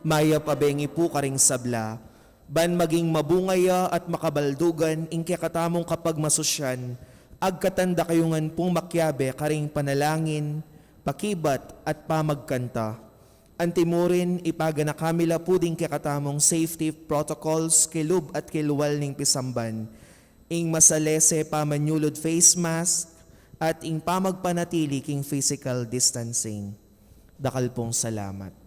Maya pabengi po karing sabla, ban maging mabungaya at makabaldugan inke katamong kapag masusyan, agkatanda kayungan pong makyabe karing panalangin, pakibat at pamagkanta. Antimurin ipaga na kamila puding kakatamong safety protocols kilub at kiluwal ning pisamban. Ing masalese pamanyulod face mask at ing pamagpanatili king physical distancing. Dakal pong salamat.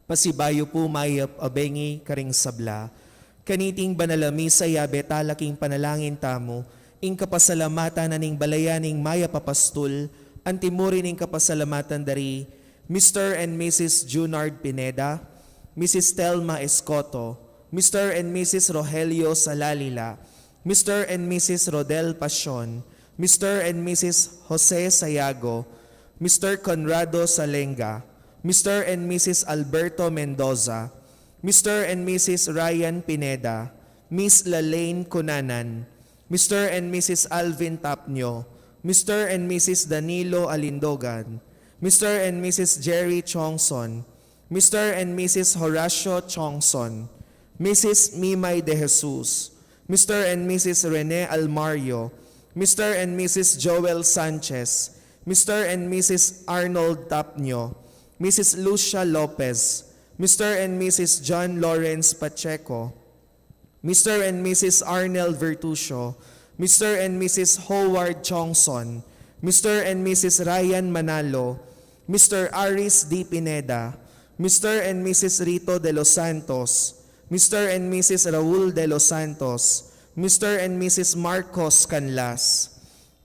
Pasibayo po mayap abengi karing sabla. Kaniting banalami sa yabe talaking panalangin tamo, ing kapasalamatan aning balayaning maya papastul, antimuri ning kapasalamatan dari Mr. and Mrs. Junard Pineda, Mrs. Telma Escoto, Mr. and Mrs. Rogelio Salalila, Mr. and Mrs. Rodel Pasion, Mr. and Mrs. Jose Sayago, Mr. Conrado Salenga, Mr. and Mrs. Alberto Mendoza, Mr. and Mrs. Ryan Pineda, Miss Lalaine Cunanan, Mr. and Mrs. Alvin Tapnio, Mr. and Mrs. Danilo Alindogan, Mr. and Mrs. Jerry Chongson, Mr. and Mrs. Horacio Chongson, Mrs. Mimay De Jesus, Mr. and Mrs. Rene Almario, Mr. and Mrs. Joel Sanchez, Mr. and Mrs. Arnold Tapnio, Mrs. Lucia Lopez, Mr. and Mrs. John Lawrence Pacheco, Mr. and Mrs. Arnel Vertusio, Mr. and Mrs. Howard Chongson, Mr. and Mrs. Ryan Manalo, Mr. Aris D. Pineda, Mr. and Mrs. Rito de los Santos, Mr. and Mrs. Raul de los Santos, Mr. and Mrs. Marcos Canlas,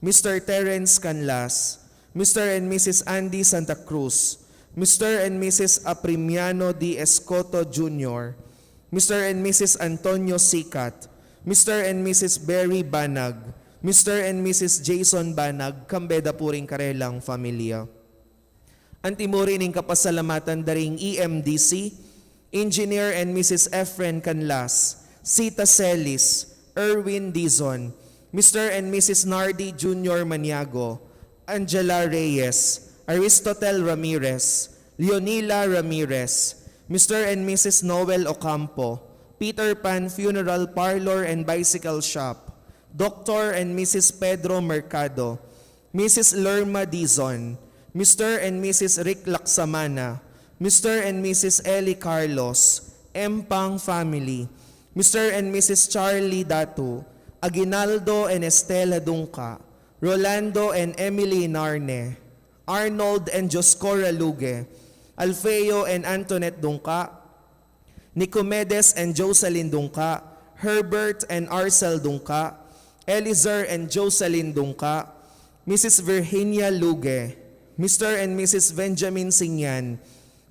Mr. Terence Canlas, Mr. and Mrs. Andy Santa Cruz, Mr. and Mrs. Aprimiano D. Escoto Jr., Mr. and Mrs. Antonio Sicat, Mr. and Mrs. Berry Banag, Mr. and Mrs. Jason Banag, kambeda puring karelang familia. Antimuri ning kapasalamatan daring EMDC, Engineer and Mrs. Efren Canlas, Sita Celis, Erwin Dizon, Mr. and Mrs. Nardi Jr. Maniago, Angela Reyes, Aristotel Ramirez, Leonila Ramirez, Mr. and Mrs. Noel Ocampo, Peter Pan Funeral Parlor and Bicycle Shop, Dr. and Mrs. Pedro Mercado, Mrs. Lerma Dizon, Mr. and Mrs. Rick Laksamana, Mr. and Mrs. Ellie Carlos, M. Pang family, Mr. and Mrs. Charlie Datu, Aguinaldo and Estela Dunca, Rolando and Emily Narne, Arnold and Joscora Luge, Alfeo and Antoinette Dunca, Nicomedes and Jocelyn Dunca, Herbert and Arcel Dunca, Elizer and Jocelyn Dunca, Mrs. Virginia Luge, Mr. and Mrs. Benjamin Singyan,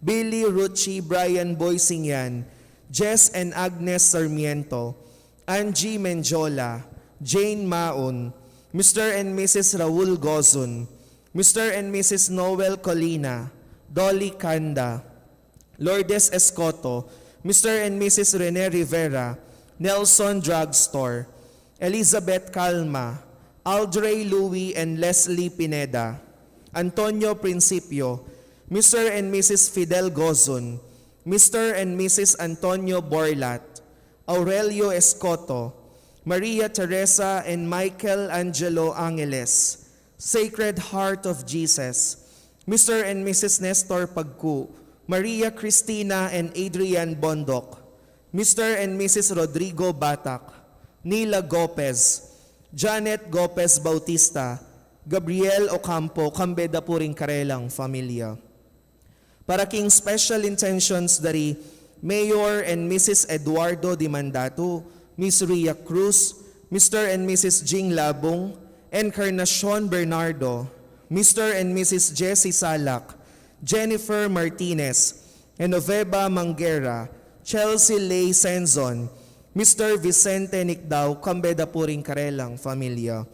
Billy Rucci Brian Boy Singyan, Jess and Agnes Sarmiento, Angie Menjola, Jane Maun, Mr. and Mrs. Raul Gozon, Mr. and Mrs. Noel Colina, Dolly Kanda, Lourdes Escoto, Mr. and Mrs. Rene Rivera, Nelson Drugstore, Elizabeth Calma, Aldrey Louie and Leslie Pineda, Antonio Principio, Mr. and Mrs. Fidel Gozon, Mr. and Mrs. Antonio Borlat, Aurelio Escoto, Maria Teresa and Michael Angelo Angeles, Sacred Heart of Jesus, Mr. and Mrs. Nestor Pagku, Maria Cristina and Adrian Bondok, Mr. and Mrs. Rodrigo Batak, Nila Gopez, Janet Gopez Bautista, Gabriel Ocampo, kambeda puring karelang familia. Para king special intentions dari Mayor and Mrs. Eduardo Di Mandato, Miss Ria Cruz, Mr. and Mrs. Jing Labong, Encarnacion Bernardo, Mr. and Mrs. Jessie Salak, Jennifer Martinez, Enoveva Manguera, Chelsea Lay Senzon, Mr. Vicente Nicdao, kambeda puring karelang familia.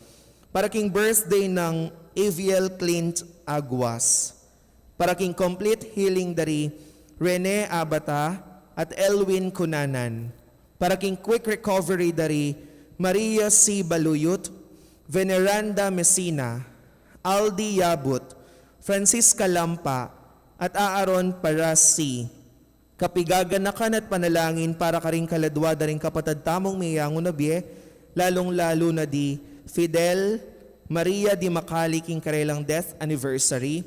Para king birthday ng Aviel Clint Aguas. Para king complete healing dari Rene Abata at Elwin Cunanan. Para king quick recovery dari Maria C. Baluyot, Veneranda Messina, Aldi Yabut, Francisca Lampa, at Aaron Parasi. Kapigaganakan at panalangin para karing kaladwa daring kapatad tamong miyangon na biye, lalong-lalo na di Fidel, Maria Di Macali king karelang death anniversary,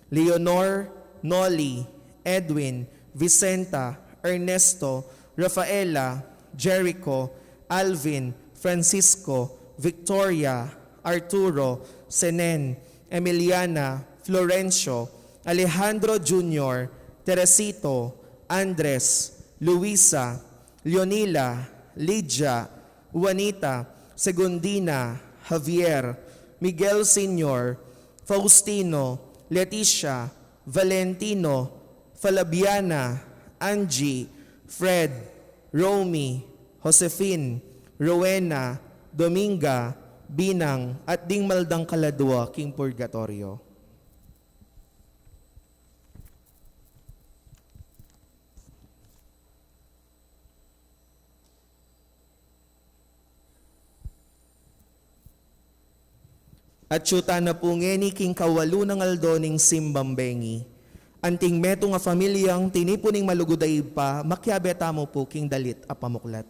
Leonor, Noli, Edwin, Vicenta, Ernesto, Rafaela, Jericho, Alvin, Francisco, Victoria, Arturo, Senen, Emiliana, Florencio, Alejandro Jr., Teresito, Andres, Luisa, Leonila, Lydia, Juanita, Segundina, Javier, Miguel Sr., Faustino, Leticia, Valentino, Falabiana, Angie, Fred, Romy, Josefine, Rowena, Dominga, Binang, at Ding Maldang Kaladwa, King Purgatorio. At syuta na po ngeni king kawalu ng aldoning simbambengi. Anting meto nga familyang tinipuning maluguday pa, makyabeta mo po king dalit a pamuklat.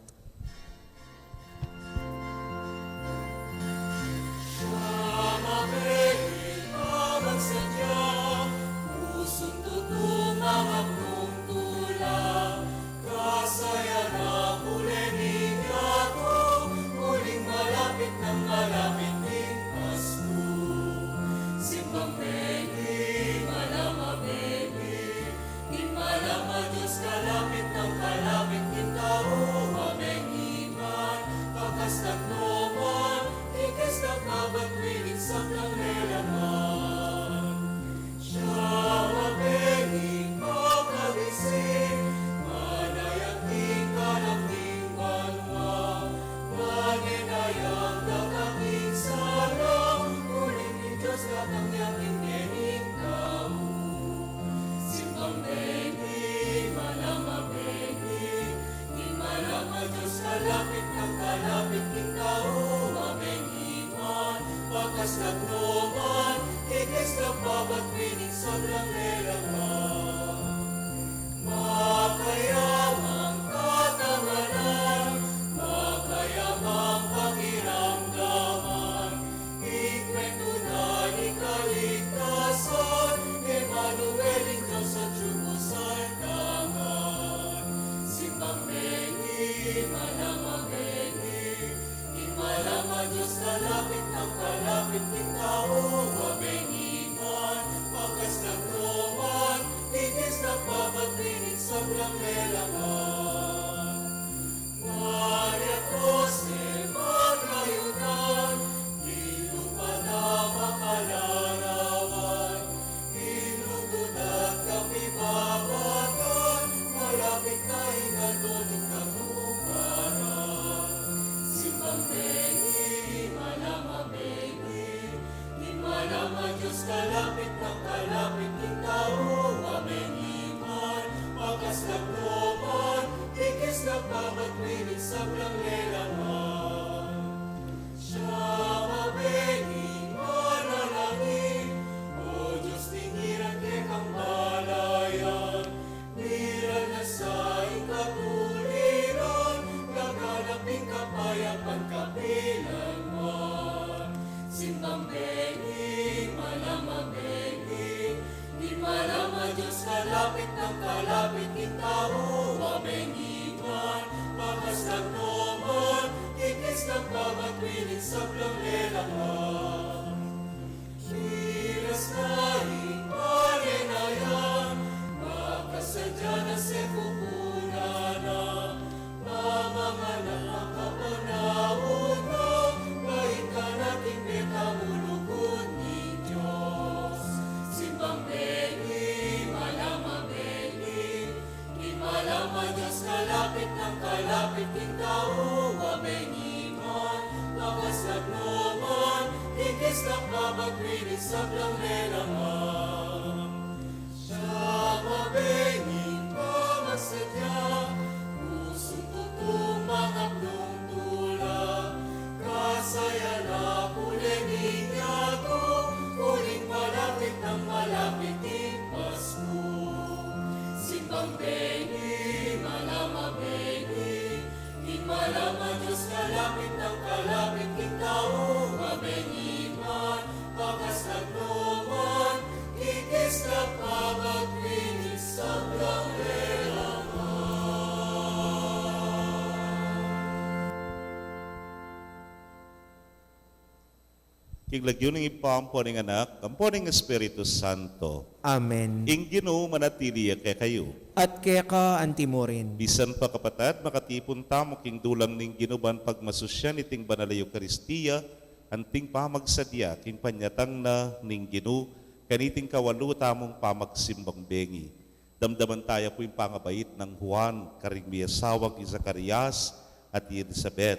Kiglagyo ng ipampo ng anak, kampo ng Espiritu Santo. Amen. Ing Ginoo manatili kay kayo. At keka antimorin. Bisan pa kapatad, makatipon tamo king dulang ning ginuban pagmasusyan iting banal na Eukaristiya, anting pamagsadya king panyatang na ning Ginoo, kaniting kawalu tamong pamagsimbang bengi. Damdaman tayo po yung pangabait ng Juan, karing miyasawag ni Zacarias at Elizabeth.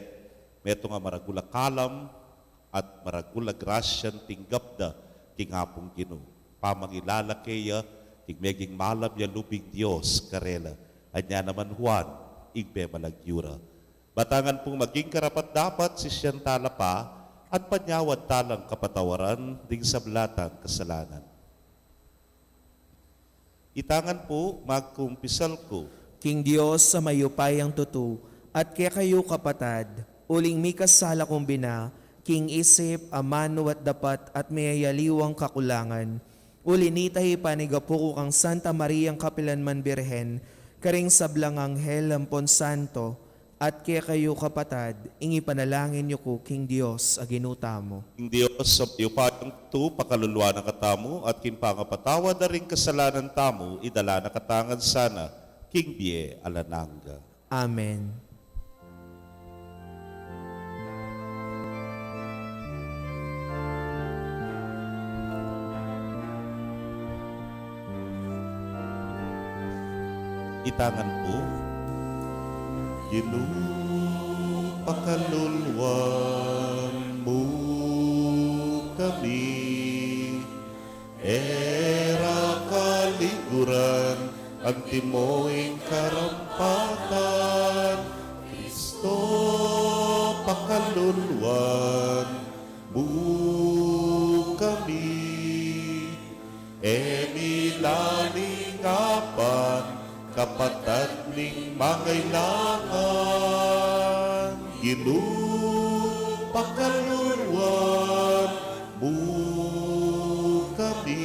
Meto nga maragula kalam at maragula grasyan tinggapda king hapong Ginoo. Pamangilala kaya king meging malam ya lubig Dios karela. Anya naman Juan, igbe malagyura. Batangan pong maging karapat dapat si siyang talapa at panyawad talang kapatawaran ding sablatang kasalanan. Itangan po, magkumpisal ko. King Diyos sa mayupayang tutu, at kaya kayo kapatad, uling mi kasala kong bina, king isip, amano at dapat at mayayaliwang kakulangan. Uli nitay panigapo ko kang Santa Mariang Kapilanman Birhen, karing sablang anghel ampon santo, at kaya kayo kapatad, ingi panalangin niyo ko, King Diyos, aginuta mo. King Diyos, sa iyupayang tu, pakaluluwa ng katamo, at kinpangapatawad na rin kasalanan tamo, idala na katangan sana, King Bie Alananga. Amen. Itangan po, Ginoo, pakaluluwan mo kami, era kaliguran, ang timoing karampatan, Kristo, pakaluluwan mo kami, emilaningapan, kapatad ning mangailangan, Ginoo, pakaluluwan mo kami,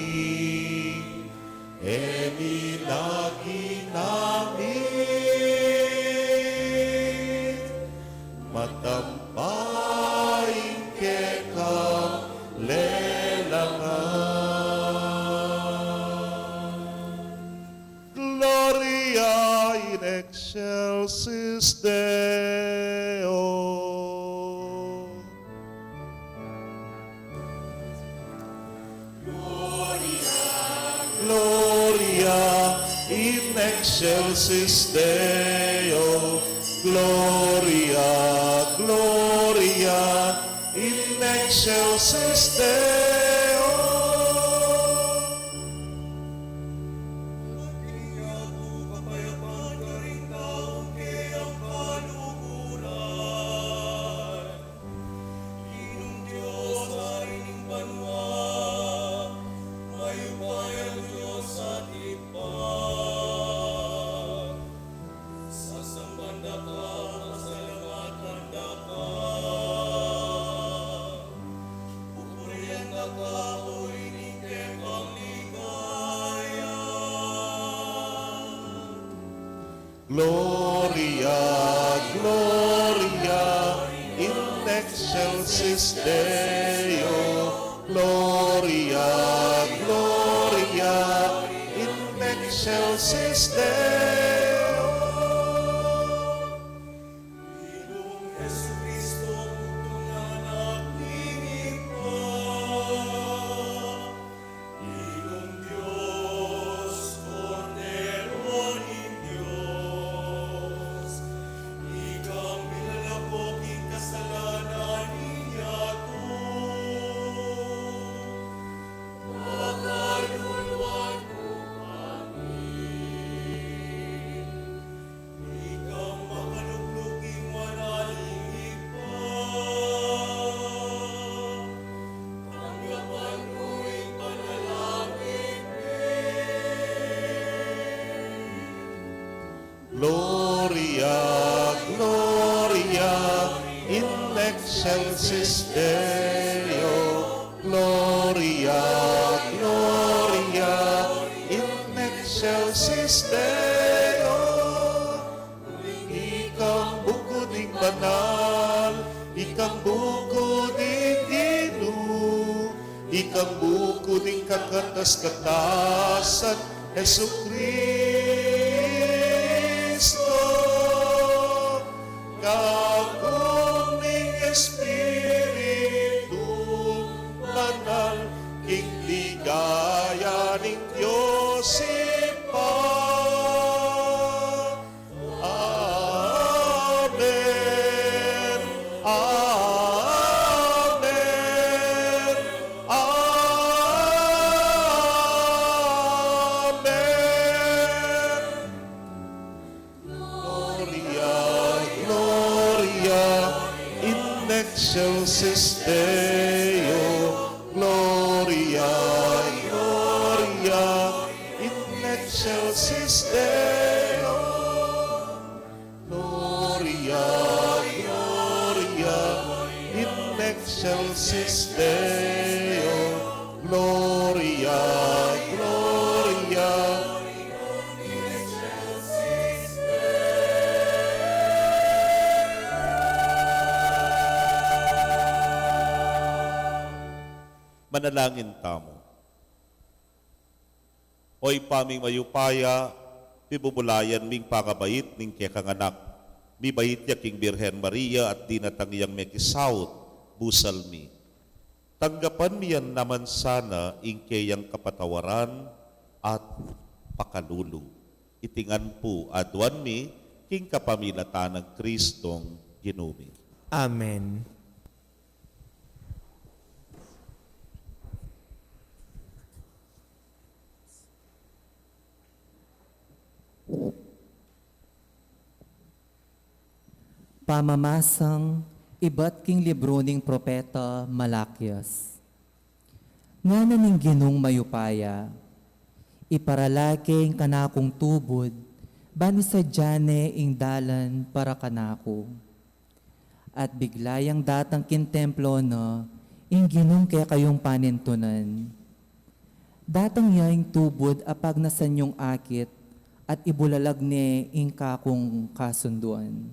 lagi namin, matampaing kekang lelangan. Gloria in excelsis Deo. Gloria in excelsis Deo. Gloria, Gloria in excelsis Deo. Gloria, Gloria in excelsis Deo. Gloria, Gloria in excelsis Deo. Ilong Jesucristo, putungan at lingipad. Ilong Diyos, Cordero ng Diyos. Ikang binalakok in kasalanan niya to. Pakaluluan mo kami. Ikang makalugluging manalingig pa. Tanggapan mo'y panalangin Gloria, Gloria in excelsis Deo. Gloria, Gloria in excelsis Deo. Ikang bukod ng banal, ikang bukod ng Ginoo. kang bukod ing kakatas-katasan, Jesu Kristo. Kagong ning Espiritu Banal, king ligaya ning Diyos ipa. Amen. Amen. Amen. Gloria, Gloria, in excelsis Deo. Gloria, Gloria, in excelsis Deo. Gloria, Gloria, in excelsis Deo. Gloria, Gloria. Manalangin tamo. Oy paming mayupaya, bibubulayan ming pakabait ning kekanganak. Mibait ya king Birhen Maria at dinatang iyang mekisaut, busal mi. Tanggapan miyan naman sana ing kayang kapatawaran at pakalulu. Itingan po adwan mi king kapamilatan ng Kristong Ginumi. Amen. Pamamasang iba't king libro ning propeta Malakias. Nga na ning ginong mayupaya, iparalaking kanakong tubod, bani sa diyane ing dalan para kanako. At biglayang datang kintemplo na, ing ginong kaya kayong panintunan. Datang yaing tubod apag nasan yung akit, at ibulalag ni ing kakong kasunduan.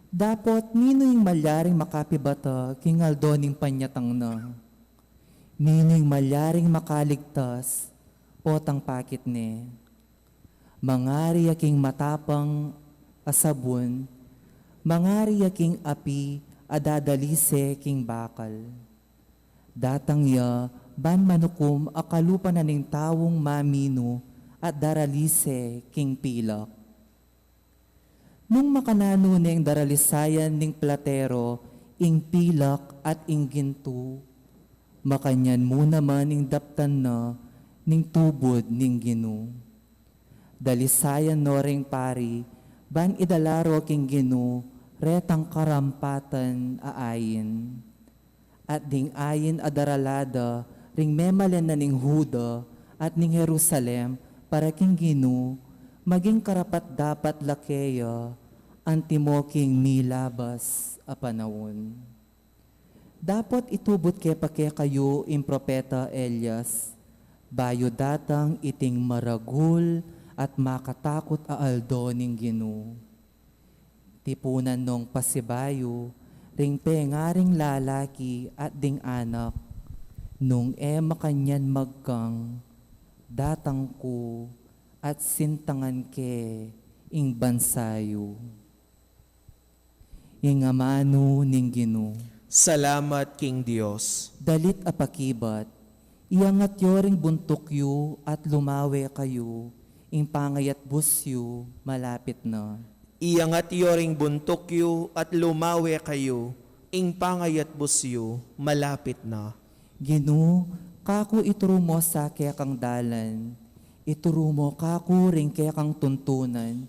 Dapat nino'y malyaring makapibata king aldoning panyatang na. Nino'y malyaring makaligtas potang pakit ni. Mangari aking matapang asabon, mangari aking api adadalise king bakal. Datang ya ban manukum akalupa na ning tawong mamino at daralise king pilak. Nung makanano ning daralisayan ning platero, ing pilak at ing ginto, makanyan mo naman ing daptan na ning tubod ning ginu. Dalisayan no ring pari, ban idalaro king ginu, retang karampatan aayin. At ding ayin adaralada, ring memalen na ning Huda at ning Jerusalem, para king ginu, maging karapat dapat lakeya, antimoking milabas a panahon. Dapat itubot kaya kayo in propeta Elias, bayo datang iting maragul at makatakot a aldo ning ginu. Tipunan nung pasibayo, ring pengaring lalaki at ding anak, nung makanyan magkang, datang ko, at sintangan ke ing bansayo. Ing amano ning ginu. Salamat King Dios. Dalit apakibat, iyangat yoring buntok yu at lumawe kayo, ing pangayat busyo malapit na. Iyangat yoring buntok yu at lumawe kayo, ing pangayat busyo, malapit na. Ginu, kako ituro mo sa kaya kang dalan, ituro mo kako ring kaya kang tuntunan,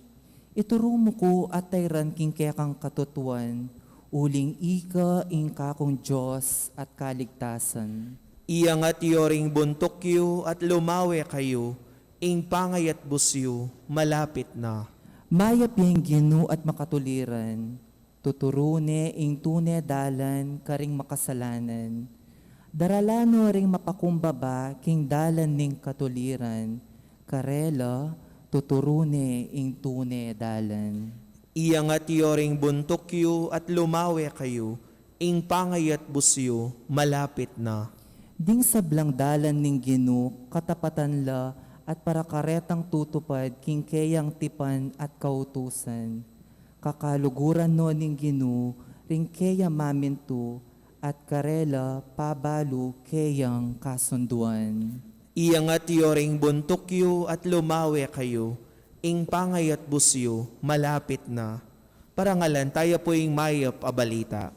ituro mo ko at tayran king kaya kang katutuan, uling ika ing kakong Diyos at kaligtasan. Iyangat yoring buntok yu at lumawe kayo, ing pangayat busyo, malapit na. Mayap yung ginu at makatuliran, tuturune ing tune dalan karing makasalanan, daralano ring mapakumbaba king dalan ning katuliran, karela tuturune ing tune dalan. Iyangat yoring buntok yu at lumawe kayo, ing pangayat busyo, malapit na. Ding sablang dalan ning Ginoo katapatan la at para karetang tutupad king kayang tipan at kautusan. Kakaluguran no ning Ginoo ring kaya maminto at karela pabalo kayang kasunduan. Iyangat yo ring buntukyo at lumawe kayo, ing pangay at busyo, malapit na. Parangalan tayo po'ing mayap a balita.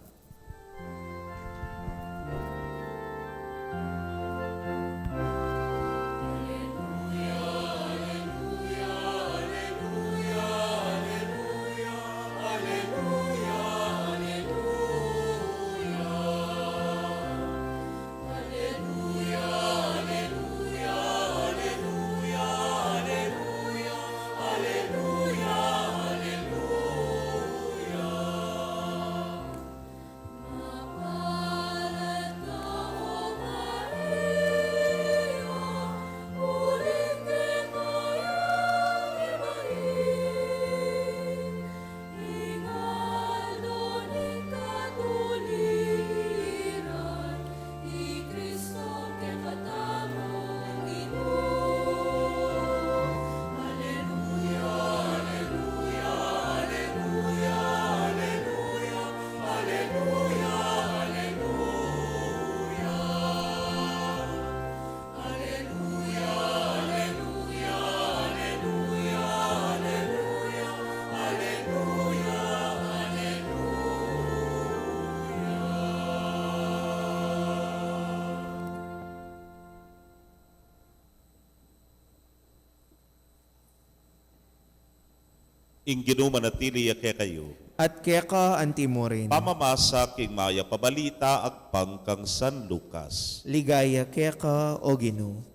Ing Ginoo manatili kay kayo. At keka antimorin, Pamamasa king maya pabalita ag pangkang San Lucas. ligaya keka o Ginoo.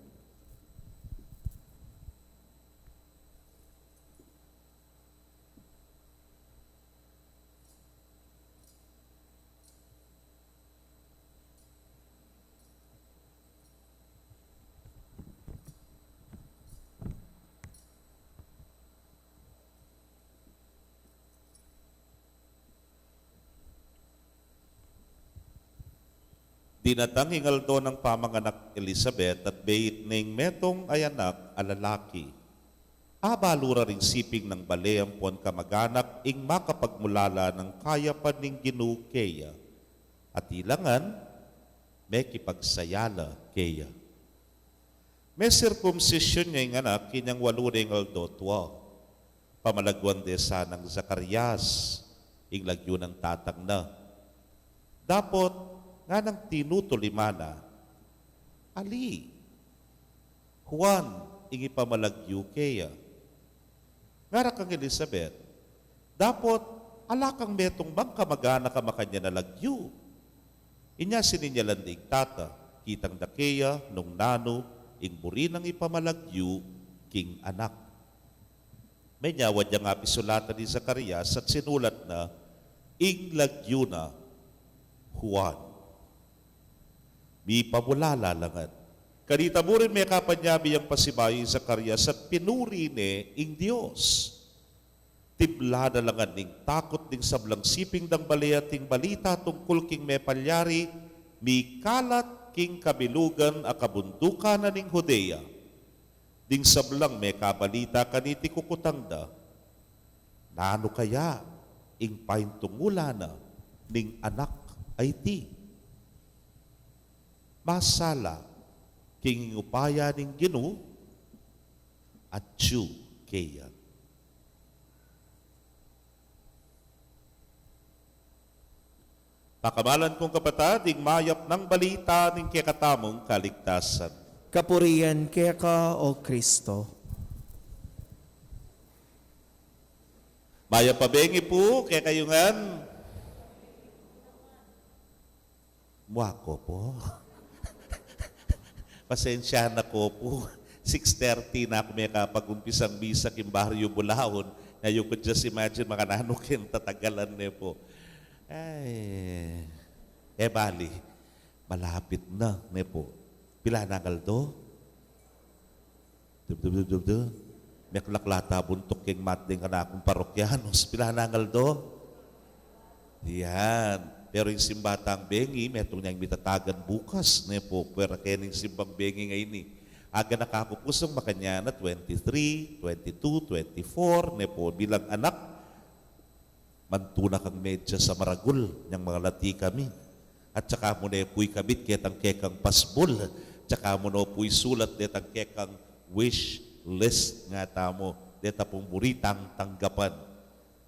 Dinatang hingaldo ng pamanganak Elizabeth at bait ning metong ay anak alalaki. Abalura ring siping ng bale ang puan kamaganak ing makapagmulala ng kaya pa ning Ginoo keya. At ilangan, may kipagsayala keya. May circumcision niya yung anak kinyang waluring aldo tuwa. Pamalagwan de sanang Zacarias, ing lagyo ng tatang na. Dapot, nga nang tinutulimana, Ali, Juan, ingi pamalagyo keya. Ngara kang Elizabeth, dapot alakang metong magkamagana ka makanya na lagyo. Inya sininyalan di tata, kitang dakeya, nung nano, ing burinang ipamalagyo, king anak. May nyawad niya nga pisulatan ni Zacarias at sinulat na, ing lagyo na, Juan. Mi pamulala langan. Kanita mo rin may kapanyabi ang pasibayo sa Zacarias at pinuri ni ing Diyos. Tibla na langan ning takot ning sablang siping dang balea ting balita tungkol king may palyari, mi kalat king kabilugan a kabundukan na ning Judea. Ding sablang may kabalita kaniti kukutangda, nano kaya ing paintungula na ning anak ay ti. Masala, king upaya ning Ginoo at Diyo keya. Pakamalan kong kapatid, ing mayap ng balita ning kekatamong kaligtasan. Kapurian keka o Kristo. Mayap pabengi po, kaya kayungan. Muako po. Pasensya na ko po. 6:30 na ako may kapag-umpisang misa kim Barrio Bulaon. Na you could just imagine mga nanukin tatagalan niya po. Ay, bali, malapit na niya po. Pila na kaldo? Dub. May klaklata buntok king matding ka na akong parokyanos. Pila na kaldo? Yan. Pero yung simbatang bengi, metong niyang mitatagan bukas. Ne po, pero kening simbang bengi ngayon ni. Aga nakakupusong makanyana 23, 22, 24, ne po, bilang anak, mantuna kang medya sa maragul, niyang mga lati kami. At saka mo na po'y kabit ketang kekang pasbol. Tsaka mo na po'y sulat detang kekang wish list nga tamo. Deta pong buritang tanggapan.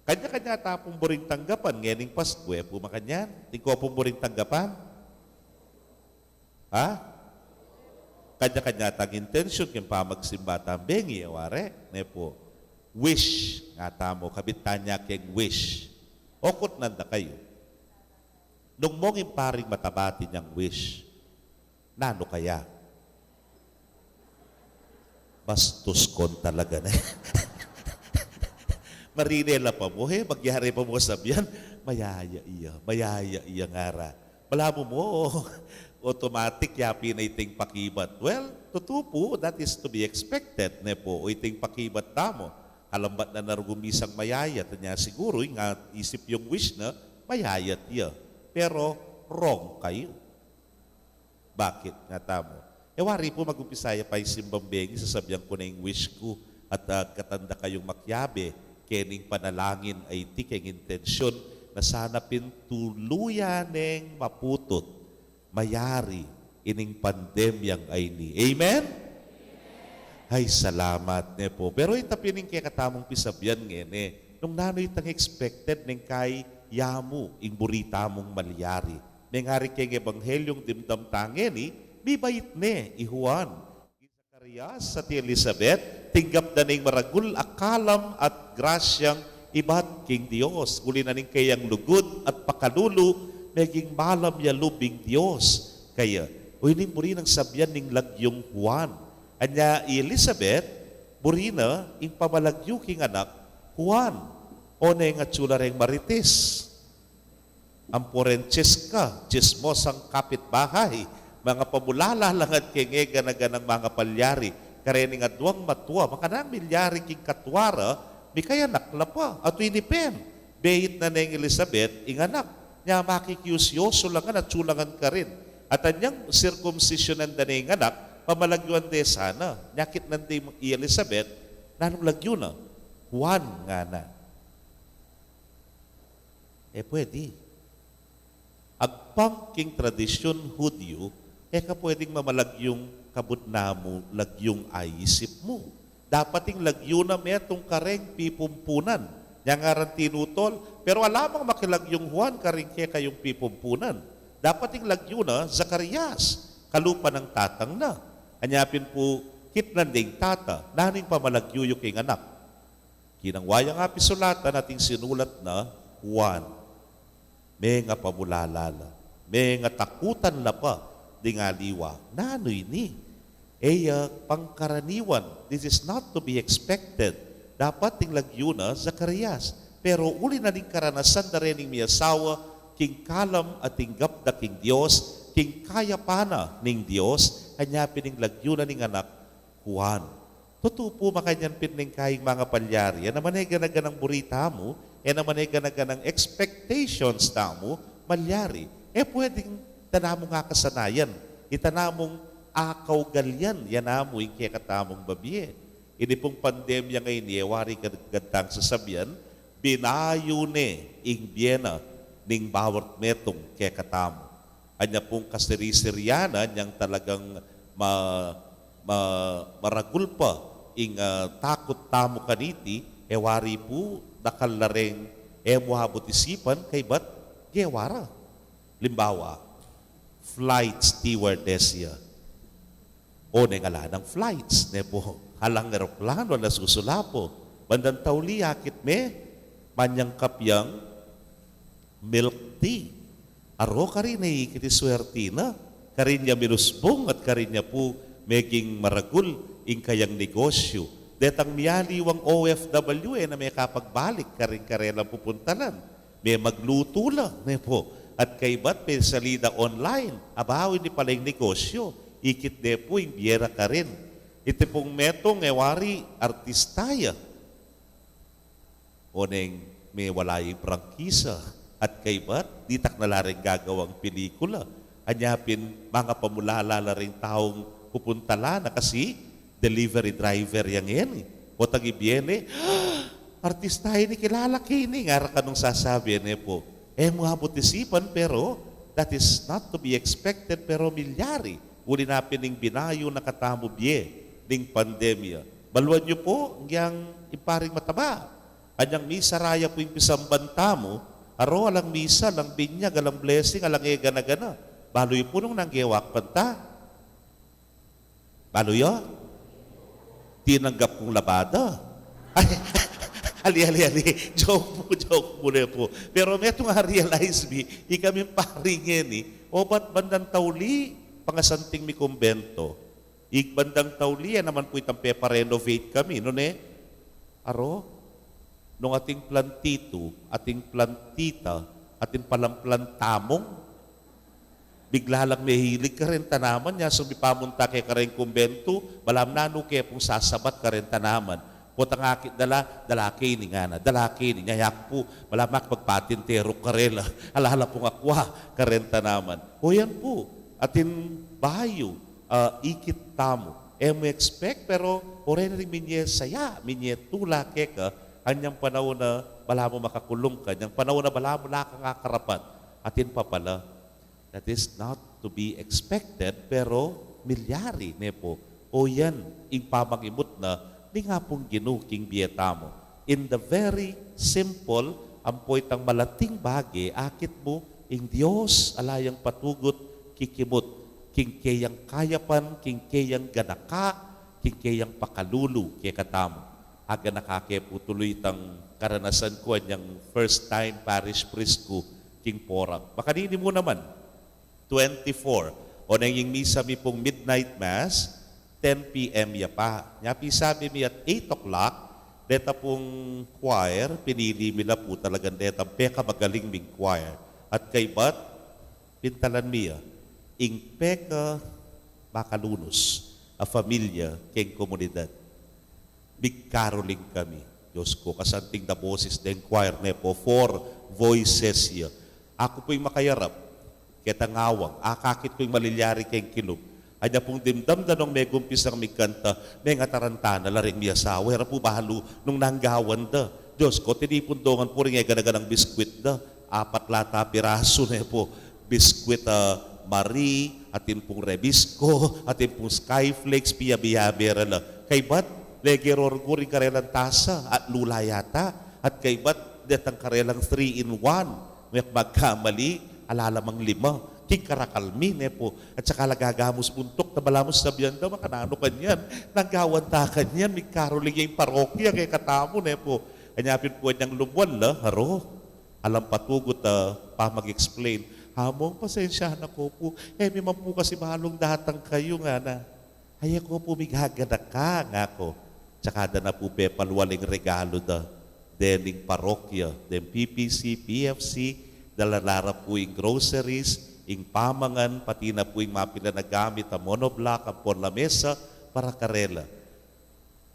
Kanya-kanya tapong buring tanggapan. Ngayon Pasko, pumakanyan. Tingko pong buring tanggapan. Ha? Kanya-kanya tang intention kung pamagsimba tambengi, ware. Ne po. Wish nga tamo. Kabitan niya keng wish. Okot nanda kayo. Nung mong imparing matabati niyang wish, nano kaya? Bastos kon talaga na. Marinela pa mo, magyari pa mo sabihan, mayaya iya ngara. Wala mo, automatic yapi na iting pakibat. Well, totoo po, that is to be expected. Ne po, o iting pakibat tamo. Halambat na narugumisang mayayat, niya siguro, nga isip yung wish na, mayayat iya. Pero wrong kayo. Bakit nga tamo? Wari po mag-umpisaya pa yung simbang bengi, sasabihan ko na yung wish ko at katanda kayong makyabe, kening panalangin ay tikeng intensyon na sana pintuluyaneng maputot, mayari ining pandemyang ay ni. Amen? Ay, salamat ne po. Pero itapining kaya katamong pisabyan ngene, nung nanoy tang expected neng kay yamu, ing burita mong malyari. Neng hari keng ebanghelyong dimdam tangeni, bibait ne, ihuan. Zacarias at Elizabeth, tinggap na ning maragul akalam at grasyang ibat king Dios. Uli na ning kayang lugod at pakalulu, meging malam ya lubing Dios. Kaya, ning buri ng sabyan ning lagyong Juan. Anya Elizabeth, buri na, ing pamalagyo king anak, Juan. O na yung atsulareng marites. Ang porencheska, chismosang kapitbahay, mga pamulala lang at kengega na ganang mga palyari, karening adwang matua, makanang milyari king katwara, mi kaya naklapa, at inipen. Beit na na yung Elizabeth, inganak, niya makikiusyoso lang at sulangan ka rin. At anyang circumcision na na yung anak, pamalagyuan de sana, nyakit na di Elizabeth, nanong lagyo na, Juan nga na. Pwede. Agpangking tradisyon Hudyo, ka pwedeng mamalagyong kabudnamo, lagyong ayisip mo. Dapating lagyo na metong kareng pipumpunan. Yang aran tinutol, pero alamang makilagyong Juan kareng kayong pipumpunan. Dapating lagyo na Zacarias, kalupa ng tatang na. Anyapin po, kitlanding tata, naning pamalagyo yung king anak. Kinangwaya nga pisulatan nating sinulat na Juan. May nga pamulalala, may nga takutan na pa, di nga liwa. Nanoy ni? Pangkaraniwan, this is not to be expected. Dapat ting lagyo na Zacarias. Pero uli na ning karanasan na rin ng miyasawa, king kalam at tinggap na king Diyos, king kaya pana ning Diyos, kanya pining lagyo na ning anak, Juan. Totoo po makanyan pining kayong mga palyari, yan naman ay ganaganang burita mo, naman ay ganaganang expectations tamo, malyari. Pwedeng tanamong nga kasanayan, itanamong akaw galyan, yan amo yung kaya katamong babiye. Ini pong pandemya ngayon, wari gantang sasabihan, binayo ne ing Biena ning bawat metong kaya katamo. Anya pong kasiri-siriana, niyang talagang maragul pa ing takot tamo kaniti, wari po nakalareng muhabot isipan kay ba't gewara. Limbawa, flight stewardess ya. O nengala ng flights, ne po, halang aeroplano na susulapo. Bandang tauli, akit me, manyang kapyang milk tea. Aro ka rin ay kitiswerte na. Karinya minusbong at karinya po meging maragul ing kayang negosyo. Detang miyaliwang OFW na may kapagbalik karing-karelang pupuntanan. May magluto lang. Po. At kay ba't may salida online. Abawin ni pala yung negosyo. Ikit de po yung biyera ka rin. Ito pong metong wari artistaya. O neng may wala yung prangkisa. At kay ba't, di tak na rin gagawang pelikula. Anyapin, mga pamulala na rin taong pupuntala na kasi delivery driver yang yan eh. O tagibiene, artista ini kilala kini, ngara ka nung sasabi yan po. Mga butisipan pero that is not to be expected pero milyari. Uli napin ng binayo na katamo biye ng pandemya. Baluan niyo po, yang iparing mataba. Anyang misa raya po yung pisambanta mo, aro alang misa, alang binyag, alang blessing, alang gana-gana. Baloy po nung nanggewak panta. Baloy yun. Tinanggap kong labada. Ali. Joke po na po. Pero may itong realize me, kami paringin eh. O ba't bandang tauli, pangasanting mi kumbento. Bandang tauli, yan naman po itang pepa-renovate kami. Noon aro, nung ating plantito, ating plantita, ating palamplantamong, bigla lang may hilig ka rin tanaman niya, sumipamunta kay ka rin kumbento, balam nano kaya pong sasabat ka rin tanaman. Putang akit dalaki ni nga na, dalaki ni nga, yak po, malamak magpatintero ka rin, alahala pong akwa ka rin tanaman. O yan po, atin bahayo, ikit tamo. Mo expect, pero oray na rin minye saya, minye tula keka, anyang panahon na bala mo makakulong ka, anyang panahon na bala mo kang akarapan, atin pa pala, that is not to be expected, pero milyari, nepo. O yan, pamangimot na, di nga pong ginuking biyeta mo. In the very simple, ampoy tang malating bagi, akit mo, ing Diyos, alayang patugot, kikimot, kingkeyang kayapan, kingkeyang ganaka, kingkeyang pakalulu, kaya katamo. Aga nakake po tuloy tang karanasan ko, yung first time parish priest ko, King Porang. Makanini mo naman, 24, o nanging misa mi pong midnight mass, 10 p.m. ya pa. Nyapi sabi mi at 8 o'clock, deta pong choir, pinili mi na po talagang deta, peka magaling ming choir. At kay bat, pintalan miya, ing peka makalunos, a familia, keng komunidad. Big caroling kami. Diyos ko, kasanting na boses den choir nepo, 4 voices ya. Ako po'y makayarap, ketangawang, akakit ko'y malilyari keng kinub. Anya pong dimdam na nung may gumpis ng migkanta, may nga tarantana, laring miya sawa, hera po bahalo nung nanggawan da. Diyos ko, tinipundongan po rin ganaganang biskwit da. 4 lata piraso na po. Biskwit Marie, atin pong Rebisco, atin pong Skyflakes, piya-biya-bera na. Kay bat, legeror ko rin karelang tasa at lula yata. At kay bat, detang karelang 3-in-1. May magkamali, alalamang 5. Kikarakalmi, po. At saka lagagamos buntok na balamos sa biyan daw, makanano kanyan. Nagawanta kanyan, may karoling yung parokya, kay katamo, po. Anyapin po niyang lumwal, haro. Alam patugot, pa mag-explain. Hamong, pasensya na ko po. May man po kasi mahalong datang kayo nga na. Ay ako po, migagana ka nga ko. Tsaka na po, paluwaling regalo da. Dening parokya, den PPC, PFC, dalalara po yung groceries, ing pamangan, pati na po yung mapila na gamit, ang monoblock, ang porlamesa, para karela.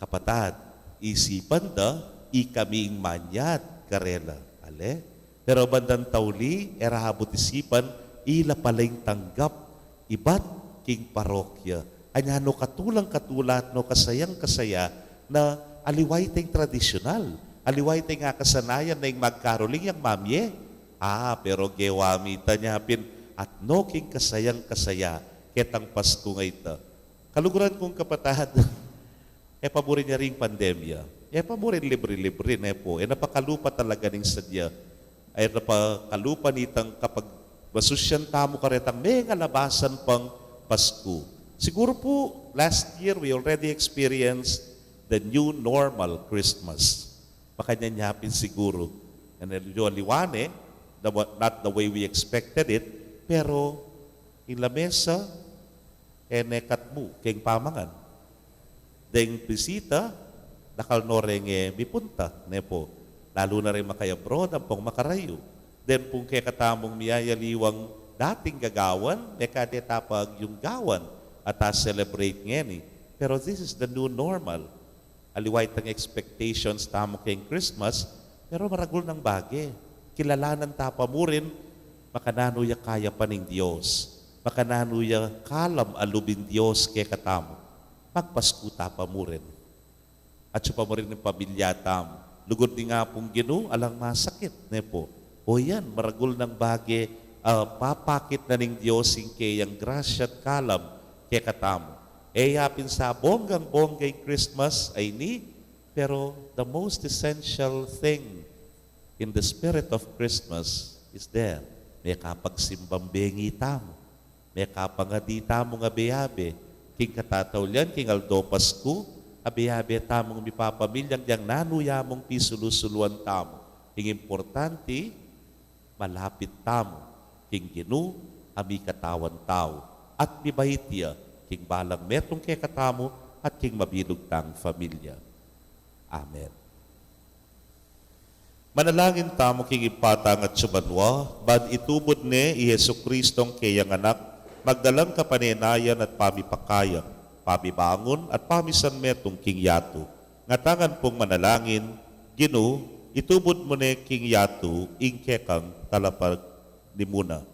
Kapatad, isipan da, ikaming manyat, karela. Ale? Pero bandang tauli, erahabot isipan, ila paling tanggap, ibat king parokya. Anya no katulang-katulat, no kasayang-kasaya, na aliway tayong tradisyonal, aliway tayong nga kasanayan na yung magkaroling yung mamye. Pero gewamita niya pin, at no king kasayang-kasaya, ketang Pasko nga ita. Kaluguran kong kapatad, paborin niya rin pandemya. Paborin libre-libre na po. Napakalupa talaga ng sadya. Napakalupa nitang kapag masusyan tamo karetang may nga labasan pang Pasko. Siguro po, last year we already experienced the new normal Christmas. Makanya nyapin siguro. Liwane, not the way we expected it, pero in la mesa, nekat mo, keng pamangan. Deng bisita, nakalnoreng mipunta, nepo. Lalo na rin makayabroad, ang pong makarayo. Then pong kaya katamong miyayaliwang dating gagawan, nekadetapag yung gawan, at celebrate ngeni. Pero this is the new normal. Aliway tang expectations tamo keng Christmas, pero maragul ng bagay. kilalanan tapa mo rin, makananuya kaya pa ng Diyos. Makananuya kalam alubin Diyos kaya katamo. Pagpasko tapa mo rin. At siya pa mo rin ng pamilya tamo. Lugod ni nga pong Ginoo, alang masakit. Ne po. O yan, maragul ng bagay, papakit na ng Diyos yung kayang grasya at kalam kaya katamo. Yapin sa bonggang-bonggay Christmas ay ni, pero the most essential thing in the spirit of Christmas is there. May kapagsimbang bengi tamo. May kapangadi tamo nga beyabe. King katataw liyan, king Aldo Pasko, abeyabe tamong mipapamilyang diyang nanuya mong pisulusuluan tamo. King importante, malapit tamo. King Ginoo, ami katawan tao. At mibahitya, king balang metong kay katamo at king mabilog tang familia. Amen. Manalangin tamo king ipatang at subanwa, bad itubod ni i Hesu Kristong kayang anak, magdalang kapanenayan at pamipakayan, pamibangon at pamisan metong king yato. Ngatangan pong manalangin, Ginoo, itubod mo ni king yato, ingkekang talapag ni muna.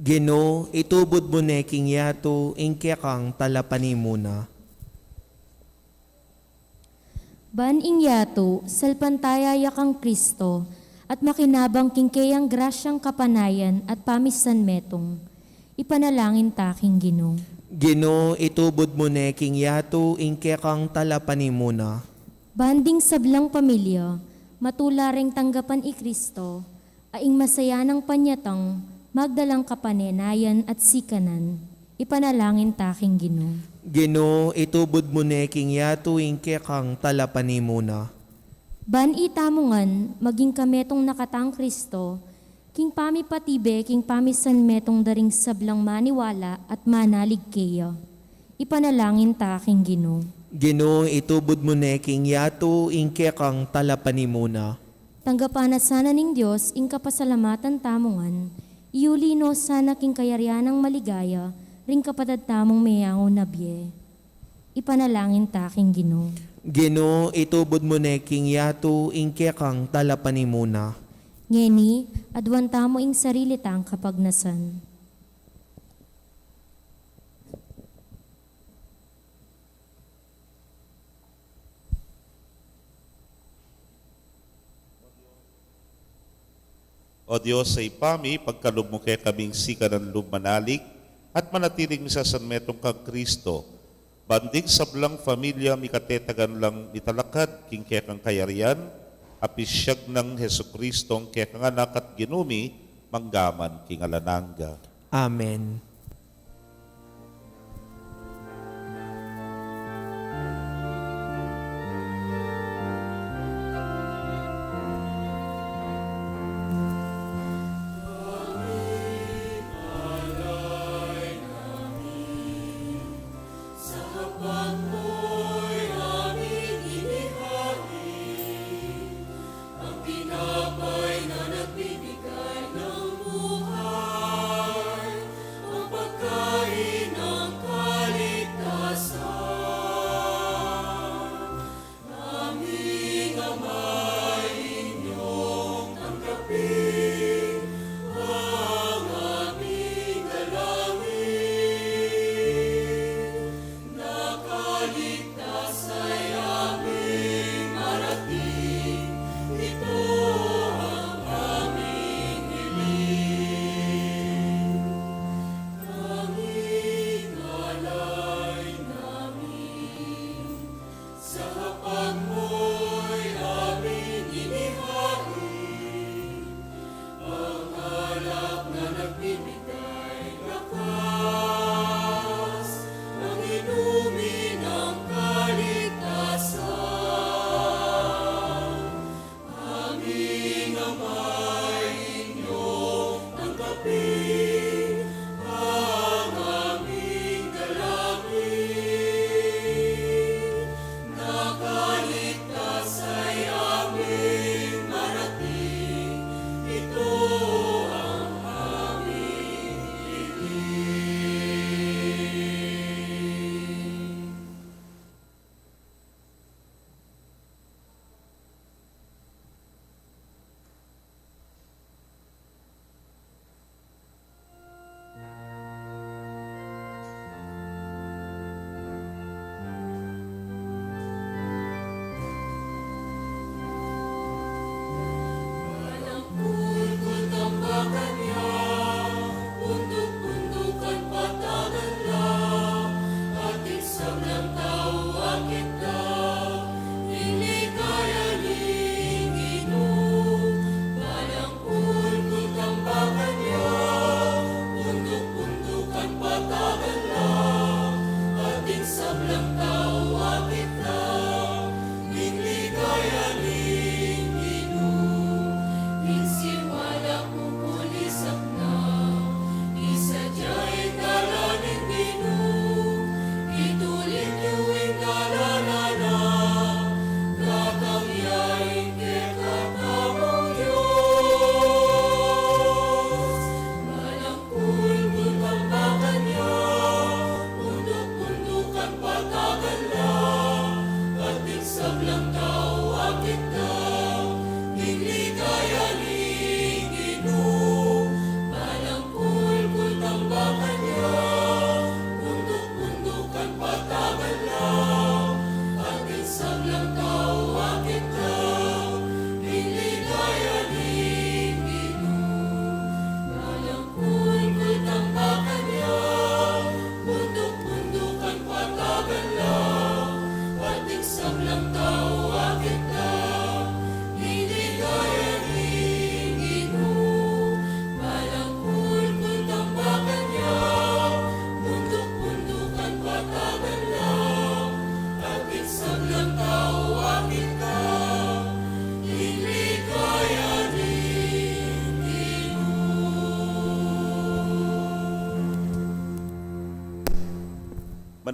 Ginoo, itubod mo ne king yato, ingke kang talapanimuna. Ban ingyato, salpantaya yakang Kristo, at makinabang kingkeyang grasyang kapanayan at pamisan metong. Ipanalangin taking Ginoo. Ginoo, itubod mo ne king yato, ingke kang talapanimuna. Banding sablang pamilya, matularing tanggapan i Kristo, aing masaya ng panyatang, magdalang kapanenayan at sikanan. Ipanalangin taking Ginoo. Ginoo, itubod mo ne king yato, ingke kang talapanimuna. Ban itamungan, maging kametong nakatang Kristo, king pamipatibe, king pamisan metong daring sablang maniwala at manalig keya. Ipanalangin taking Ginoo. Ginoo, itubod mo ne king yato, ingke kang talapanimuna. Tanggapan na sana ning Diyos, ing kapasalamatan tamungan, iulino sana king kayaryanang maligaya, ring kapatad tamong mayango na biye. Ipanalangin taking Ginoo. Ginoo, itubod mo ne king yato, ingke kang talapanimuna. Ngeni, adwan tamo ing sarili tang kapagnasan. O Diyos, sa ipami, pagkalub mo kaya kaming sika ng lumanalig, at manatiling misasan metong kang Kristo, bandig sablang familia mikatetagan lang italakad, king kaya kang kayarian, apisyag ng Hesu Kristong kaya kang anak at ginumi, manggaman king alananga. Amen. Pagmoy aming inihali, ang tinapay na nagbibigay ng buhay, ang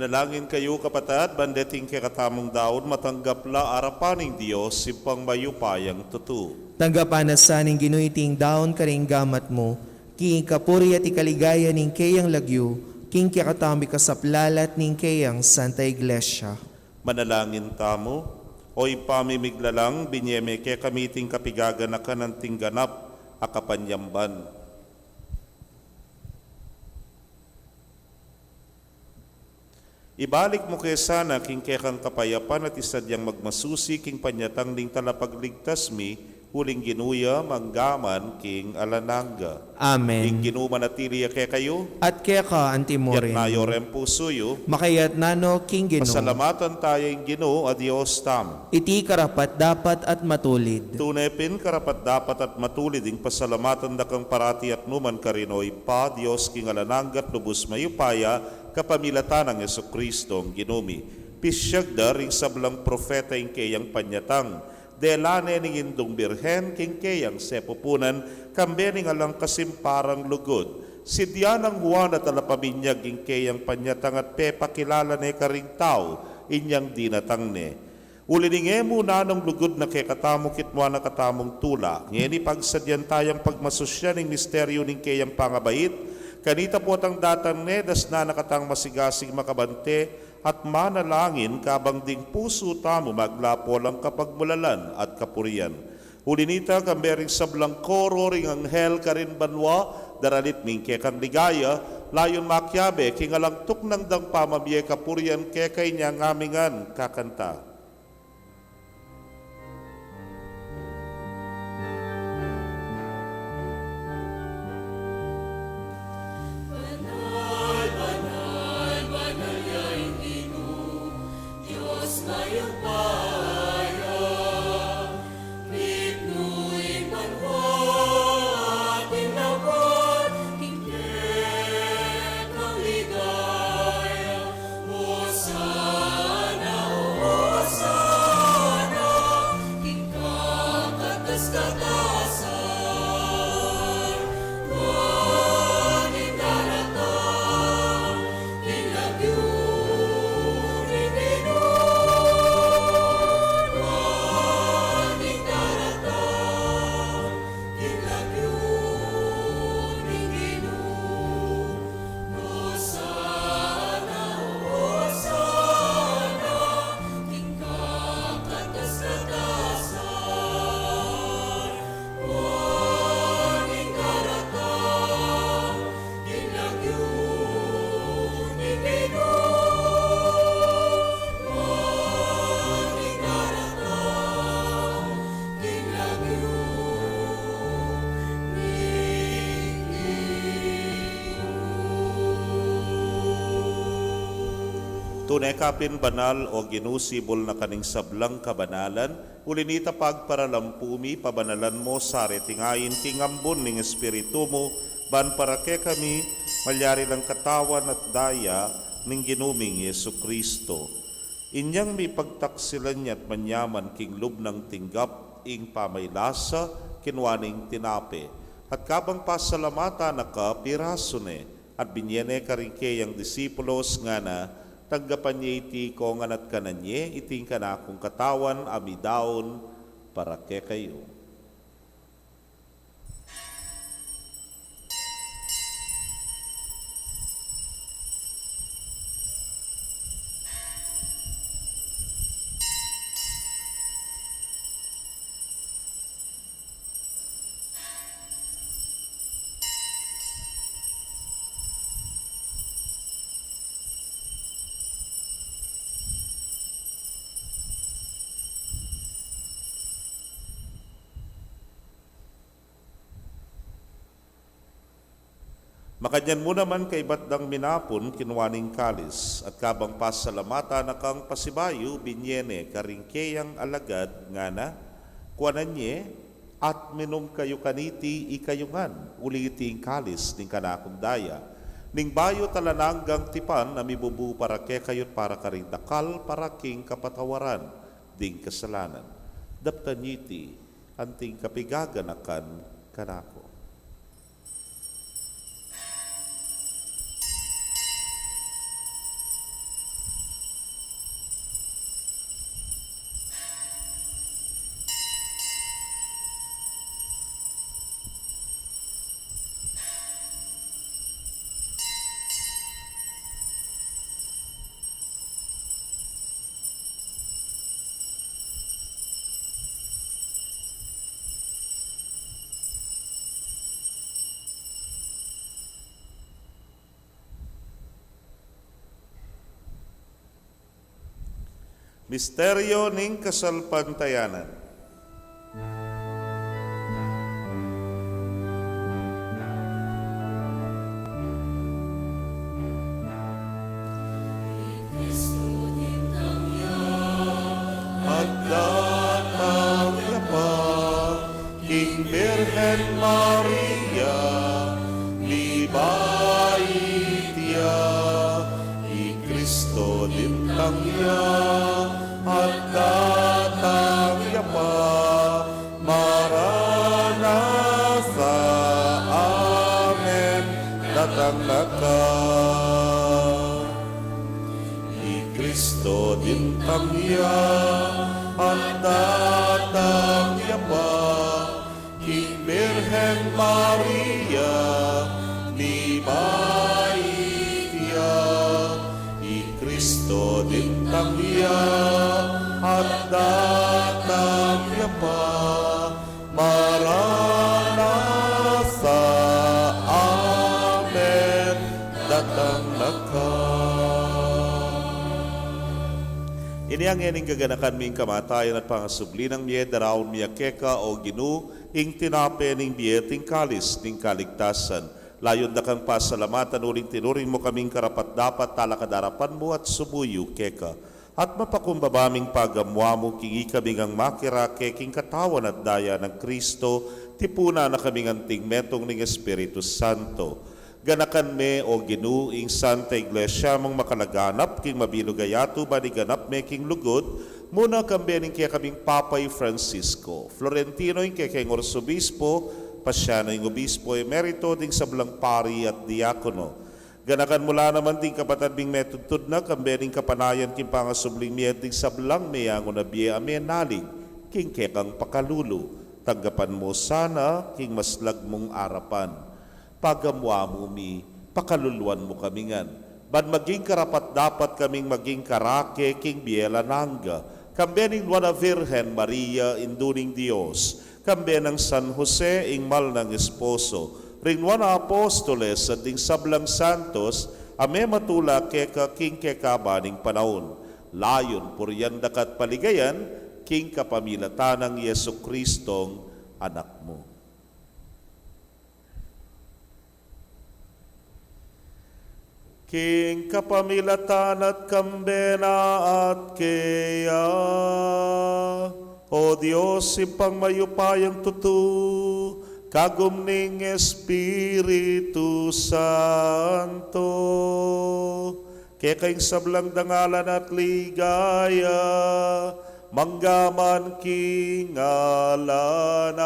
Manalangin kayo kapatid, bandeting kakatamong daon, matanggapla arapaning Diyos, sipang mayupayang tutu. Tanggapan na sa ning ginuiting daon karing gamat mo, king kapuri at ikaligaya ning kayang lagyo, king kakatami kasaplalat ning kayang Santa Iglesia. Manalangin tamo, oy pamimiglalang, binyeme ke kamiting kapigaganakan ng tingganap, akapanyamban. Ibalik mo kay sana king kekang kapayapan at isadyang magmasusi king panyatang ning talapagligtas mi, huling ginuya manggaman king alananga. Amen. King ginuman atili ke kayo, At kaya ka, yat antimorin, nayo rempusuyo, makayat nano king Ginoo, pasalamatan tayo ing Ginoo a Dios tam. iti karapat dapat at matulid. Tunay pin karapat dapat at matulid ing pasalamatan da kang parati at numan karinoy pa Dios king alananggat lubos mayupaya kapamilatan ng Jesucristo ang ginumi. Pisyag da ring sablang profeta ing kayang panyatang. Delane ning indong birhen king kayang sepupunan kambe ning alang kasimparang lugod. Si Dianang Juan at alapabinyag ing kayang panyatang at pepakilala ne karing tao inyang dinatang ne. Ulininge muna ng lugod na kay katamo kitwa na katamong tula. Ngeni pagsadyan tayang pagmasusya ning misteryo ning kayang pangabait, kanita po ang datang ne das na nakatang masigasig makabante at manalangin kabang ding puso tamo maglapo lang kapagmulalan at kapurian. Ulinita kambering sablang koro ring anghel karin banwa, daralit mingke kang ligaya, layon makyabe kingalang tuknang dang pamabye kapurian kekay niya ngamingan kakanta. Banal, banal, banal yaing Ginoo, Diyos mayupaya. Pipnuin banwa ating laban, higit ang ligaya. Hosana, Hosana, ikakatas-katasan. Ngunit daratang, ilagyunin inuun. Ngunit daratang, ilagyunin inuun. Hosana, Hosana, ikakatas-katasan. Ngunit daratang, ilagyunin inuun. Ngunit daratang, Tunay kapin banal o ginusibol na kaning sablang kabanalan, ulinita pagparalampumi, pabanalan mo sare tingayin tingambon ning espiritu mo, ban para ke kami, malyari lang katawan at daya ning ginuming Yesu Kristo. Inyang may pagtaksilan niya't manyaman king lubnang tinggap, ing pamaylasa, kinwaning tinape. At kabang pasalamata naka piraso ne, at binyene karingke ang disipulos nga na, taggapan niya iti kongan at kananye, iting kanakong katawan, amidaon, para ke kayo. Makanyan mo naman kay batdang minapon kinwaning kalis at kabang pasalamata na kang pasibayo binyene karingkeyang alagad nga na kuananye at minom kayo kaniti ikayungan uliting kalis ning kanakong daya ning bayo talananggang tipan na mibubu para ke kayot para karing dakal para king kapatawaran ding kasalanan daptanyiti anting kapigaganakan kanako. Misteryo ning kasalpantayanan. At datang niya pa, King Birhen Maria, libaitia, i Kristo din tangya, at datang niya pa, Maranatha, Amen, datang na ka. Kristo din tamya, at datang niya pa, King Birhen Maria, libaitia, i Kristo din tamya, at datang niya pa, Maranatha, Amen, datang na ka. Ini ang ining gaganakan ming kamatayan at pangasubli ng miye daraon miya keka o ginu ing tinape ning biyeting kalis ning kaligtasan. Layon da kang pasalamatan uling tinuring mo kaming karapat dapat talakadarapan mo at subuyo keka. At mapakumbabaming pagamwa mo kingi kaming ang makirake king katawan at daya ng Kristo, tipuna na kaming anting metong ning Espiritu Santo. Ganakan me o ginu ing Santa Iglesia mong makalaganap king mabinugayato ba ni ganap me king lugod muna kambening kaya kaming Papay Francisco Florentino ing kaya king Orsobispo Pasyano ing Obispo Emerito ding sablang pari at diakono. Ganakan mula naman ding kapatad bing metudtud na kambening kapanayan king pangasubling miet ding sablang meyango na biya amenalig king kekang pakalulu. Tanggapan mo sana king maslag mong arapan. Pagamwa mo mi, pakaluluan mo kamingan. Ban maging karapat dapat kaming maging karake king biela nangga. Kambening Luana Virgen Maria induning Dios. Kambenang San Jose ing mal ng esposo. Ring Luana Apostoles at ding sablang santos, ame matula keka king kekabaning panahon. Layon puryan dakat paligayan, king kapamilatan ng Yesu Kristong anak mo. King kapamilatan at kambena at keya, O Diyos, ipang mayupayang tutu, kagum ning Espiritu Santo, kaya kayong sablang dangalan at ligaya, manggaman king alanangga.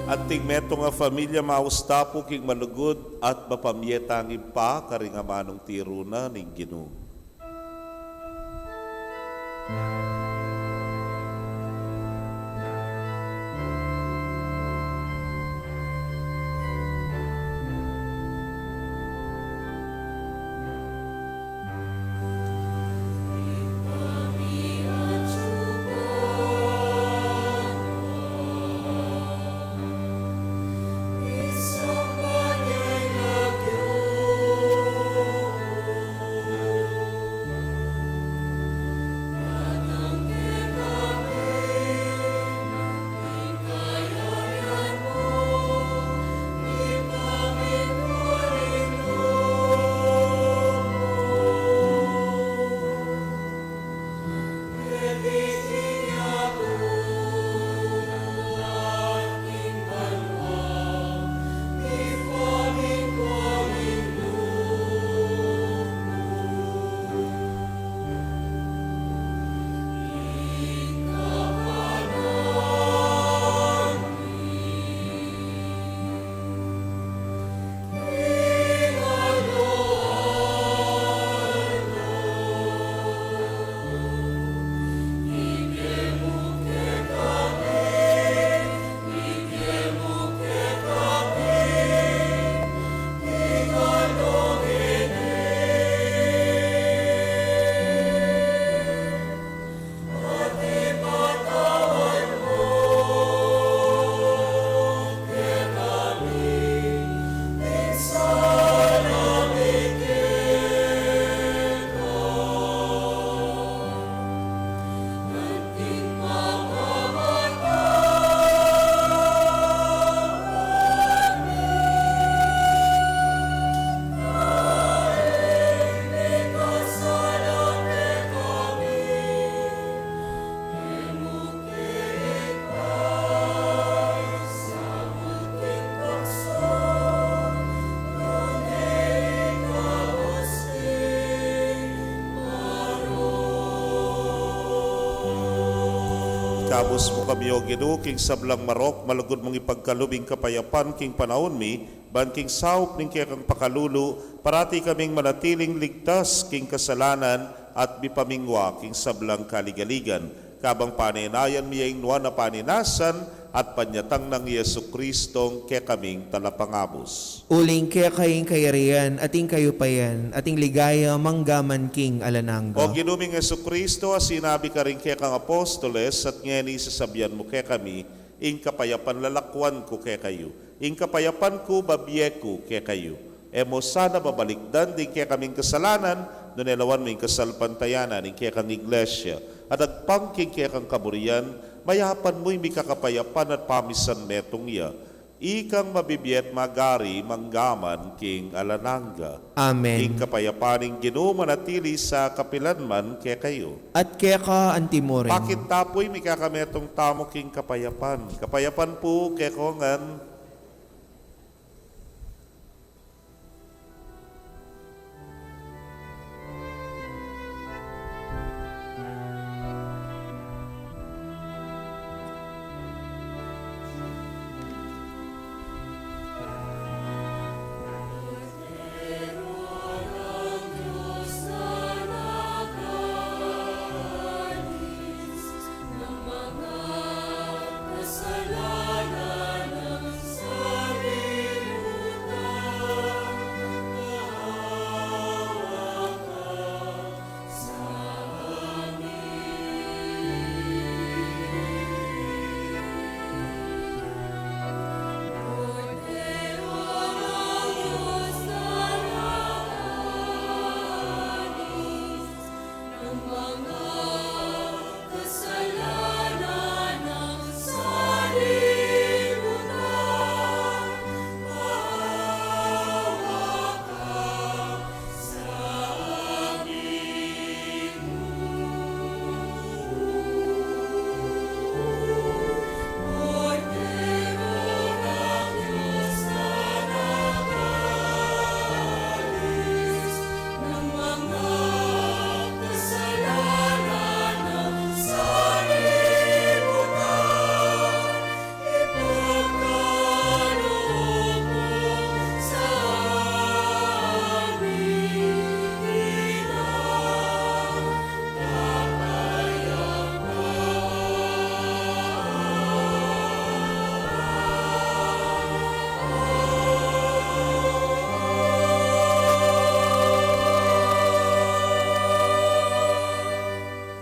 Anting meto nga familia maustapo king malugod at mapamyetang impa karing amanong tiruna ning Ginoo. Pangabos mo kami o Ginoo, king sablang marok, malugod mong ipagkalubing kapayapan, king panahon mi, ban king saup ning kaya kang pakalulu, parati kaming manatiling ligtas, king kasalanan, at bipamingwa, king sablang kaligaligan. Kabang paninayan miyang nuwa na paninasan, at panyatang ng Yesu Kristong kaya kaming talapangabos. Uling kaya kayong kayarian, ating kayo payan, ating ligaya manggaman king alanangga. O ginuming Yesu Kristo, sinabi ka rin kaya kang apostoles, at ngayon isasabihan mo kaya kami, ing kapayapan lalakwan ko kaya kayo, ing kapayapan ko babiye ko kaya kayo. Emo sana babalikdan, din kaya kaming kasalanan, nunelawan mo yung kasalpantayanan, ing kaya kang iglesia, at agpangking kaya kang kaburian, mayapan mo'y may kakapayapan at pamisan metong iya. Ikang mabibiyet magari manggaman king alanangga. Amen. King kapayapaning Ginoo manatili sa kapilanman kaya kayo. At kaya ka antimoren. Bakit tapoy may kakametong tamo king kapayapan? Kapayapan po kaya kongan.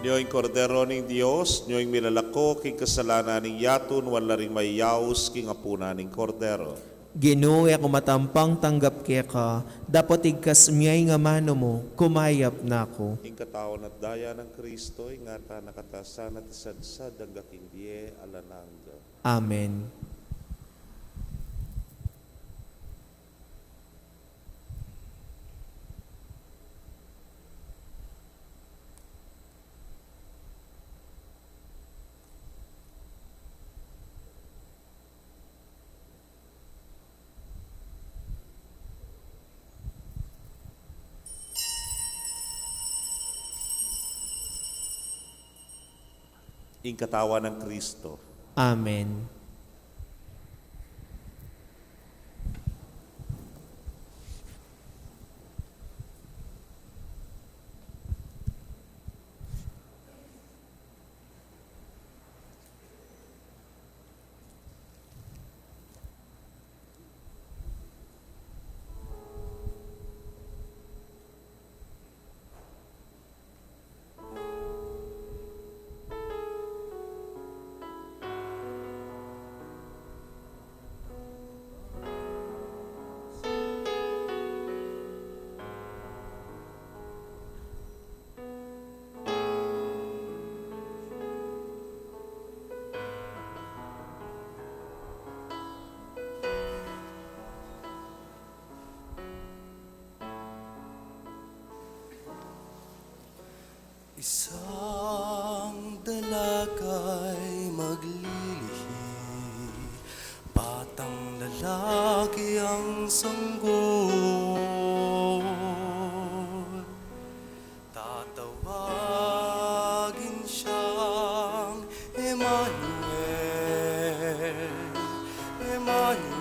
Niyo'y kordero ng Diyos, niyo'y milalako, king kasalanan ng yatun, wala rin may yaus, king apuna ng kordero. Ginoo ako matampang tanggap kaya ka, dapat igkas miyay nga mano mo, kumayap na ako. King katawan at daya ng Kristo, ingata nakatasan at isadsad, ang gaking diye, alanangga. Amen. Ing katawan ng Kristo. Amen. Isang dalagay maglilihi, batang lalaki ang sanggol. Tatawagin siyang Emmanuel, Emmanuel.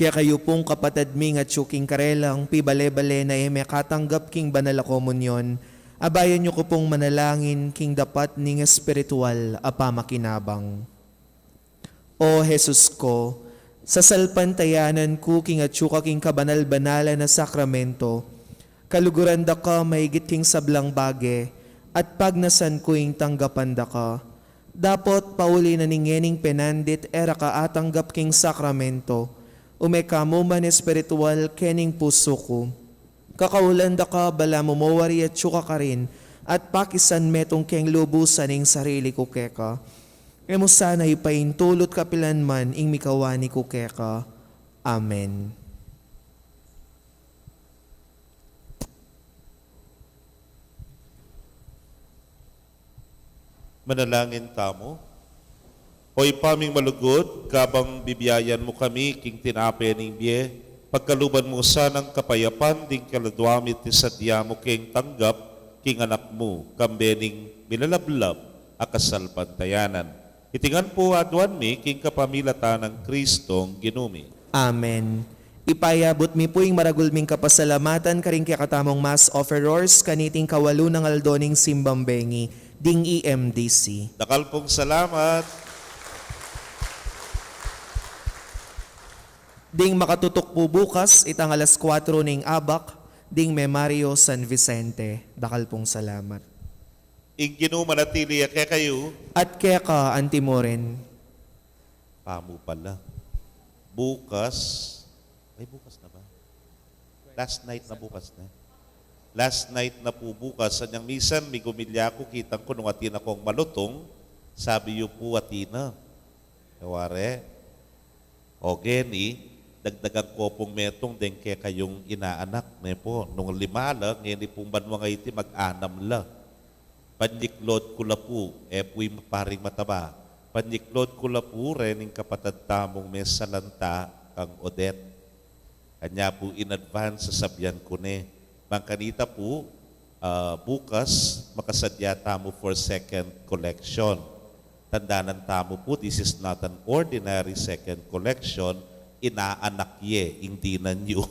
Kaya kayo pong kapatid ming at syuking karelang, pibale-bale na eme katanggap king banal a komunyon, abayan nyo ko pong manalangin king dapat ning espiritual apamakinabang. O Jesus ko, sa salpantayanan ko king at syuka king kabanal-banala na sakramento, kaluguran da ka mahigit king sablang bage, at pagnasan ko ing tanggapan da ka. Dapot pauli na ningening penandit era ka atanggap king sakramento, umekamo man espiritual kening puso ko. Kakaulan da ka bala mumawari at syuka ka rin, at pakisan metong keng lubusan ing sarili ko keka. Emo sana ipaintulot kapilan man ing mikawani ko keka. Amen. Manalangin tamo. Hoy paming malugod, kabang bibiyayan mo kami, king tinape ning biye, pagkaluban mo sanang kapayapan, ding kaladwamit ti sadya mo king tanggap, king anak mo, kambening milalablab, akasal pantayanan. Itingan po adwan mi, king kapamilatan ng Kristong ginumi. Amen. Ipayabot mi po yung maragulming kapasalamatan karing katamong mass offerers kaniting kawalu ng aldoning simbambengi ding EMDC. Dakal pong salamat. Ding makatutok po bukas itang alas 4 ning abak ding Memario San Vicente. Dakal pong salamat. Ing ginumanatili kaya kayo, At kaya ka, Antimoren, pamo pala. Bukas, ay bukas na ba? Last night na bukas na. Last night na po bukas, sanyang misan, may gumilya ko, kitang ko nung atin akong malutong, sabi yu po atina. Kaware, o geni, dagdagan ko pong metong din kaya kayong inaanak. Ne po, nung 5 lang, ngayon pong banwang iti mag-anam la. Panyiklod ko la po, po'y paring mataba. Panyiklod ko la po, rening kapatad tamong may salanta kang Odette. Kanya po in advance sa sabyan ko ne. Bangkanita po, bukas makasadya tamo for second collection. Tandaanan tamo po, this is not an ordinary second collection. Inaanak ye, hindi na nyo.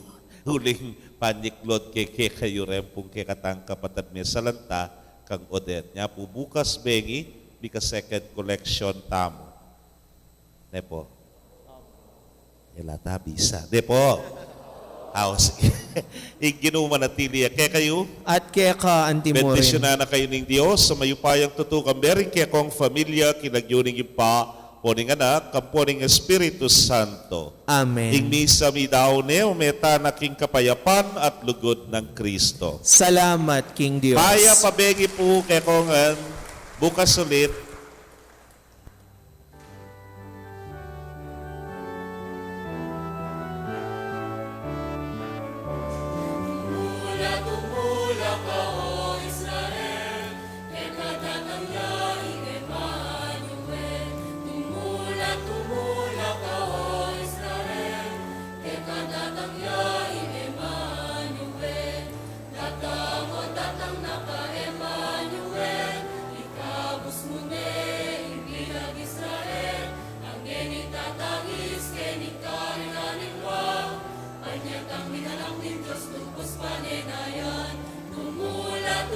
Huling panyiklod keke kayo rin pong kekatang kapatid may salanta kang Odette. Nya po bukas bengi, bika second collection tamo. Ne po? Ilata bisa. Ne po? House. Iginumanatili kaya kayo. at kaya ka, Antimoren, Bendisyonan na kayo ng Diyos sa mayupayang tutukang berin kaya kong familia, kinagyuning ipa, poning anak, kamponing Espiritu Santo. Amen. Ing misa mi daw ne, umeta na king kapayapan at lugod ng Kristo. Salamat, King Diyos. Paya pabegi po kaya kong bukas ulit. Tumula ka, O Israel, kay kadatang yaing Emmanuel. Tumula ka, O Israel, kay kadatang yaing Emmanuel. Datang na ka, Emmanuel, ikabus mo ne, ibilag Israel. Ang genitatangis, genitarianin wa, panyatang minalang din Diyos, lupos panenayan. Tumula